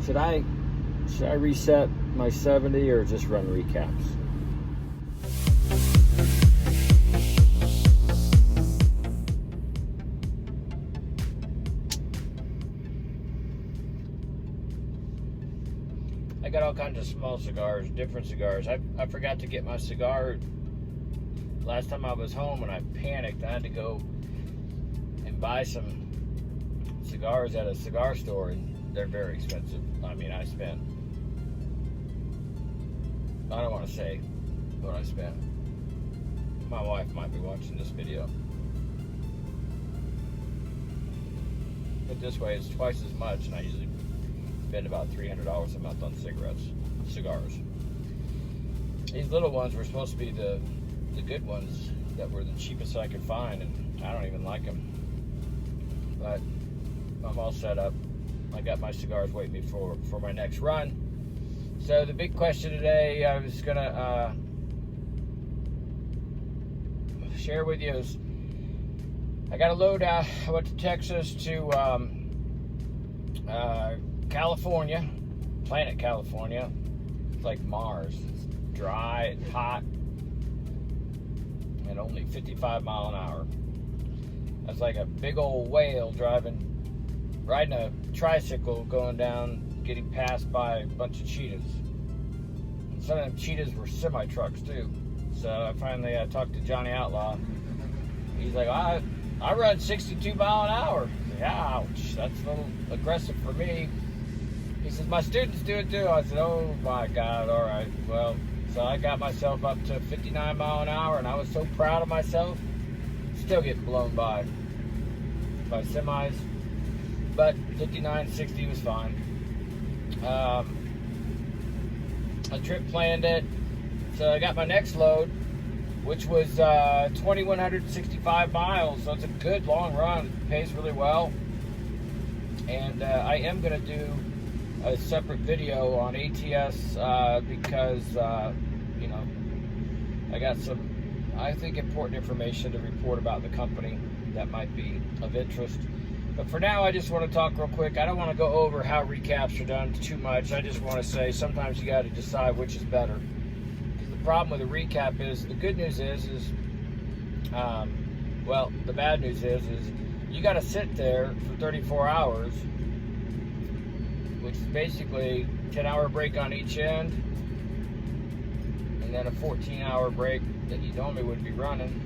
Should I reset my 70 or just run recaps? I got all kinds of small cigars, different cigars. I forgot to get my cigar last time I was home, and I panicked. I had to go and buy some cigars at a cigar store, and they're very expensive. I mean, I don't want to say what I spent. My wife might be watching this video. But this way, it's twice as much, and I usually spend about $300 a month on cigars. These little ones were supposed to be the good ones that were the cheapest I could find, and I don't even like them. But I'm all set up. I got my cigars waiting me for my next run. So the big question today I was gonna share with you is I got a load out. I went to Texas to California, planet California. It's like Mars. It's dry, it's hot, and only 55 mile an hour. That's like a big old whale riding a tricycle going down, getting passed by a bunch of cheetahs. And some of them cheetahs were semi-trucks too. So I finally talked to Johnny Outlaw. He's like, I run 62 mile an hour. Ouch, that's a little aggressive for me. He says, my students do it too. I said, oh my God, all right. Well, so I got myself up to 59 mile an hour, and I was so proud of myself. Still getting blown by semis, but 59, 60 was fine. A trip planned it, so I got my next load, which was 2,165 miles, so it's a good long run. It pays really well, and I am going to do a separate video on ATS because you know, I got some, I think, important information to report about the company that might be of interest. But for now, I just want to talk real quick. I don't want to go over how recaps are done too much. I just want to say sometimes you got to decide which is better. Because the problem with a recap is, the good news is well, the bad news is you got to sit there for 34 hours, which is basically 10-hour break on each end, and then a 14-hour break that you normally would be running.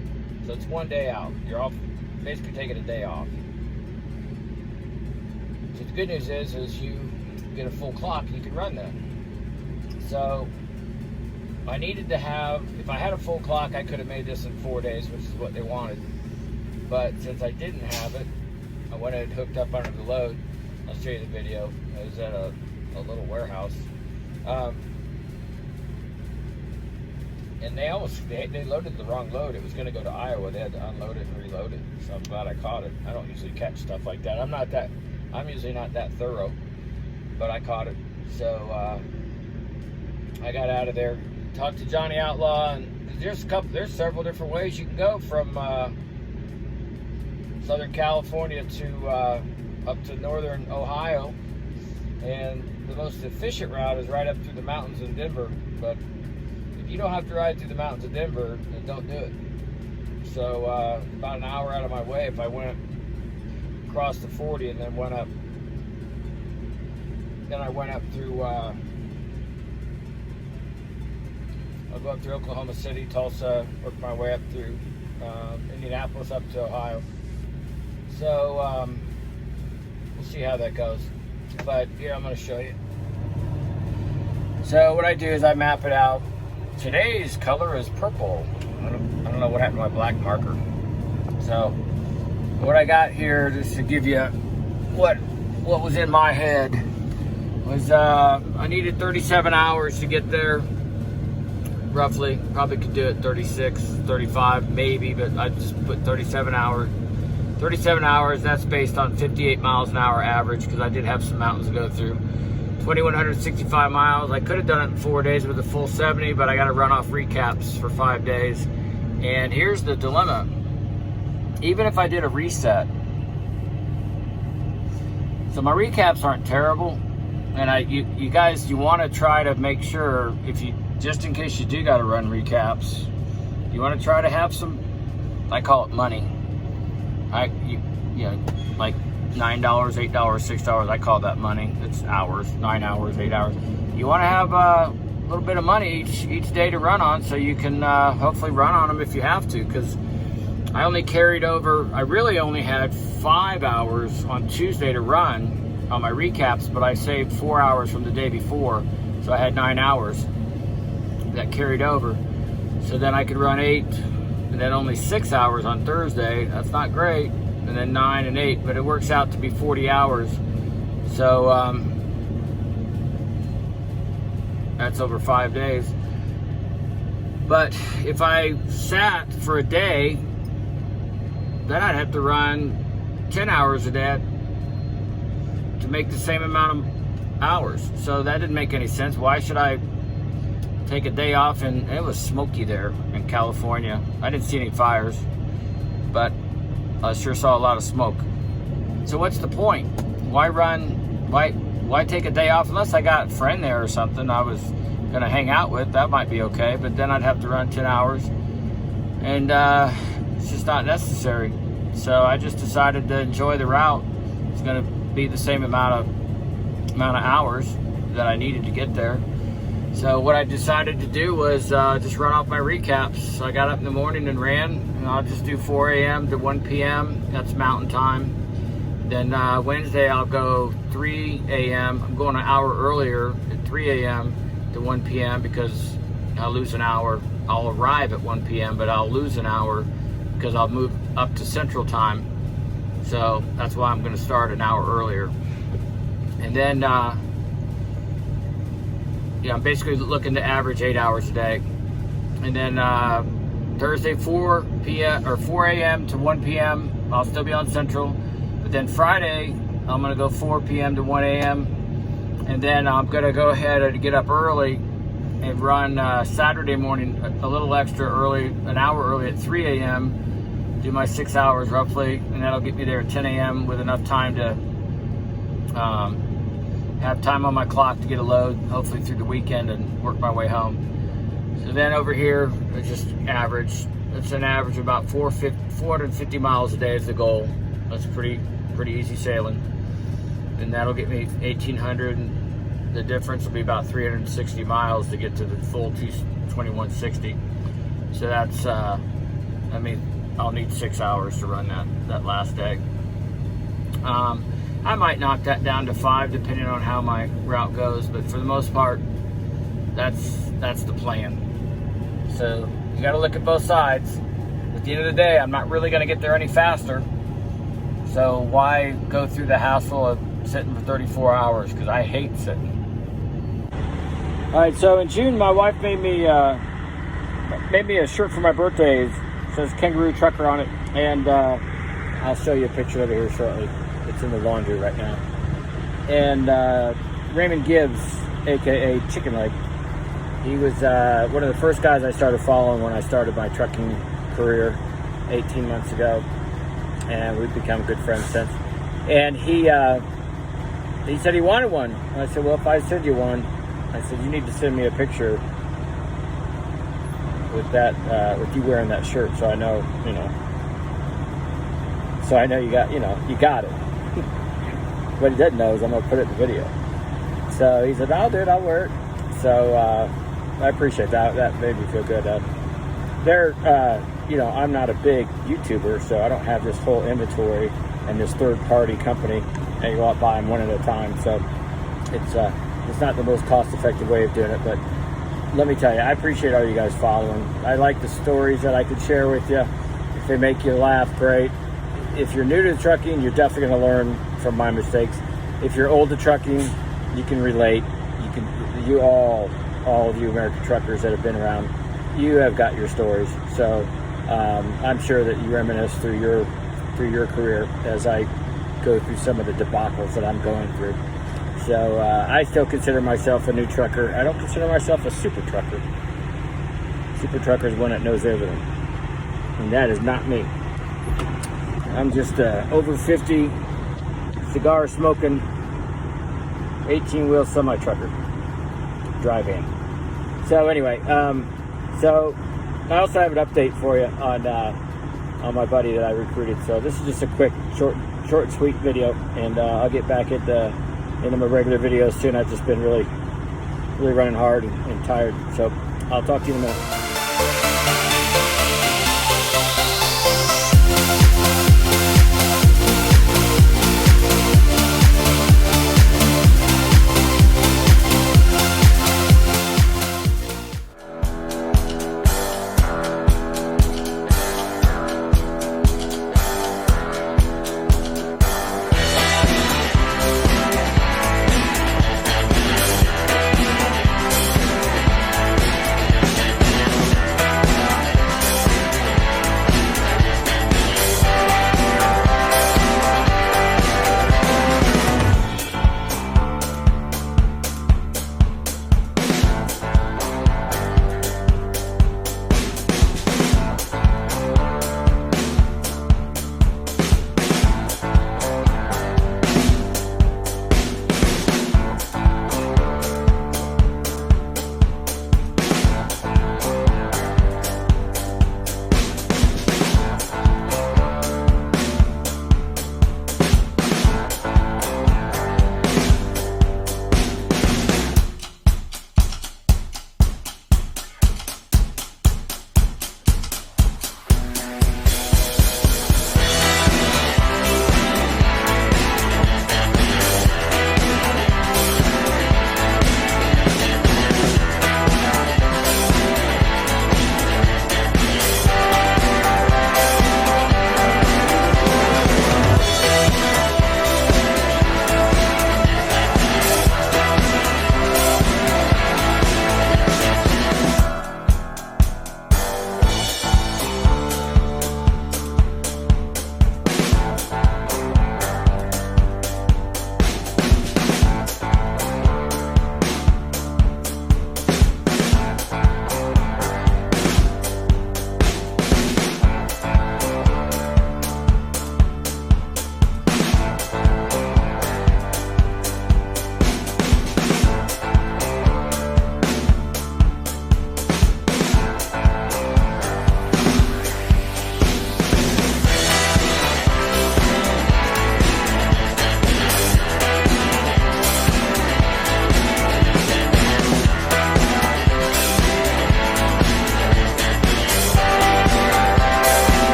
So it's one day out. You're off, basically taking a day off. So the good news is you get a full clock, you can run that. So I needed to have, if I had a full clock, I could have made this in 4 days, which is what they wanted. But since I didn't have it, I went and hooked up under the load. I'll show you the video. I was at a little warehouse. And they loaded the wrong load. It was going to go to Iowa. They had to unload it and reload it. So I'm glad I caught it. I don't usually catch stuff like that. I'm usually not that thorough, but I caught it. So I got out of there, talked to Johnny Outlaw, and there's several different ways you can go from Southern California to up to northern Ohio, and the most efficient route is right up through the mountains in Denver. But if you don't have to ride through the mountains of Denver, then don't do it. So about an hour out of my way, if I went across the 40 and then I went up through I'll go up through Oklahoma City, Tulsa, work my way up through Indianapolis up to Ohio. So we'll see how that goes. But here, I'm going to show you. So what I do is I map it out. Today's color is purple. I don't know what happened to my black marker. So what I got here, just to give you what was in my head, was I needed 37 hours to get there, roughly. Probably could do it 36, 35 maybe, but I just put 37 hours. 37 hours, that's based on 58 miles an hour average, because I did have some mountains to go through. 2,165 miles. I could have done it in 4 days with a full 70, but I got to run off recaps for 5 days. And here's the dilemma. Even if I did a reset, so my recaps aren't terrible. And you guys, you want to try to make sure, if you, just in case you do got to run recaps, you want to try to have some, I call it money. You know, like $9, $8, $6, I call that money. It's hours, 9 hours, 8 hours. You want to have a little bit of money each day to run on, so you can hopefully run on them if you have to, because I only carried over, I really only had 5 hours on Tuesday to run on my recaps, but I saved 4 hours from the day before, so I had 9 hours that carried over. So then I could run 8, and then only 6 hours on Thursday. That's not great. And then 9 and 8, but it works out to be 40 hours. So that's over 5 days. But if I sat for a day, then I'd have to run 10 hours a day to make the same amount of hours. So that didn't make any sense. Why should I take a day off? And it was smoky there in California. I didn't see any fires, but I sure saw a lot of smoke. So what's the point? Why run? Why take a day off? Unless I got a friend there or something I was gonna hang out with, that might be okay, but then I'd have to run 10 hours, and it's just not necessary. So I just decided to enjoy the route. It's gonna be the same amount of hours that I needed to get there. So what I decided to do was just run off my recaps. So I got up in the morning and ran, and I'll just do 4 a.m. to 1 p.m. That's mountain time. Then Wednesday I'll go 3 a.m. I'm going an hour earlier at 3 a.m. to 1 p.m. because I'll lose an hour. I'll arrive at 1 p.m. but I'll lose an hour because I'll move up to Central Time. So that's why I'm going to start an hour earlier. And then I'm basically looking to average 8 hours a day. And then Thursday 4 a.m. to 1 p.m. I'll still be on Central. But then Friday I'm going to go 4 p.m. to 1 a.m. And then I'm going to go ahead and get up early and run Saturday morning a little extra early, an hour early at 3 a.m. Do my 6 hours roughly, and that'll get me there at 10 a.m. with enough time to have time on my clock to get a load, hopefully through the weekend, and work my way home. So then over here, it's just average. It's an average of about 450 miles a day is the goal. That's pretty easy sailing. And that'll get me 1,800. And the difference will be about 360 miles to get to the full 2160. So that's, I'll need 6 hours to run that last day. I might knock that down to 5 depending on how my route goes, but for the most part, that's the plan. So you got to look at both sides. At the end of the day, I'm not really going to get there any faster. So why go through the hassle of sitting for 34 hours? Because I hate sitting. All right, so in June, my wife made me a shirt for my birthday. It says Kangaroo Trucker on it, and I'll show you a picture of it here shortly. It's in the laundry right now. And Raymond Gibbs, aka Chicken Leg, he was one of the first guys I started following when I started my trucking career 18 months ago, and we've become good friends since. And he said he wanted one. And I said, well, if I send you one, I said, you need to send me a picture with that, with you wearing that shirt, so I know, so I know you got it. What he doesn't know is I'm gonna put it in the video. So he said, I'll do it, I'll wear it. So I appreciate that. That made me feel good. I'm not a big YouTuber, so I don't have this whole inventory and this third-party company, and you go out buy them one at a time. So it's not the most cost-effective way of doing it, but let me tell you, I appreciate all you guys following. I like the stories that I could share with you. If they make you laugh, great. If you're new to trucking, you're definitely going to learn from my mistakes. If you're old to trucking, you can relate. All of you American truckers that have been around, you have got your stories. So I'm sure that you reminisce through your career as I go through some of the debacles that I'm going through. So I still consider myself a new trucker. I don't consider myself a super trucker. Super trucker is one that knows everything, and that is not me. I'm just over 50, cigar smoking, 18-wheel semi-trucker dry van. So anyway, so I also have an update for you on my buddy that I recruited. So this is just a quick, short and sweet video, and I'll get back into my regular videos soon. I've just been really running hard and tired. So I'll talk to you in a minute.